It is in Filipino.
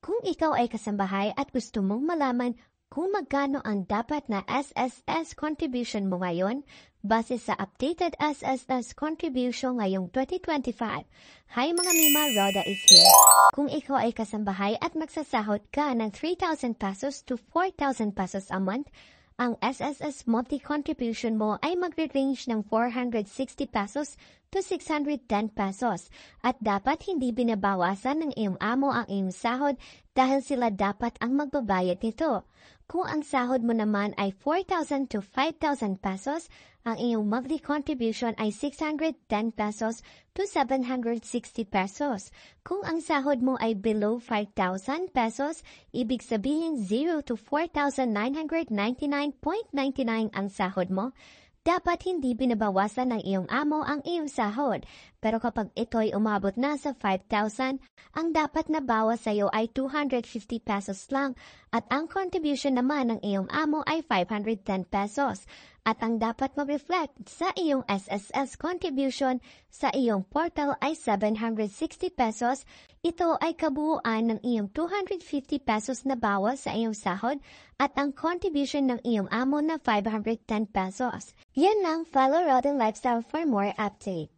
Kung ikaw ay kasambahay at gusto mong malaman kung magkano ang dapat na SSS contribution mo ngayon, base sa updated SSS contribution ngayong 2025. Hi mga Mima, Roda is here. Kung ikaw ay kasambahay at magsasahod ka ng 3,000 pesos to 4,000 pesos a month, ang SSS monthly contribution mo ay magre-range ng 460 pesos to 610 pesos at dapat hindi binabawasan ng iyong amo ang iyong sahod dahil sila dapat ang magbabayad nito. Kung ang sahod mo naman ay 4,000 to 5,000 pesos, ang iyong monthly contribution ay 610 pesos to 760 pesos. Kung ang sahod mo ay below 5,000 pesos, ibig sabihin 0 to 4,999.99 ang sahod mo, dapat hindi binabawasan ng iyong amo ang iyong sahod. Pero kapag ito'y umabot na sa 5,000, ang dapat na bawas sa iyo ay 250 pesos lang at ang contribution naman ng iyong amo ay 510 pesos. At ang dapat mag-reflect sa iyong SSS contribution sa iyong portal ay 760 pesos. Ito ay kabuuan ng iyong 250 pesos na bawas sa iyong sahod at ang contribution ng iyong amo na 510 pesos. Yan lang, follow Rodan Lifestyle for more update.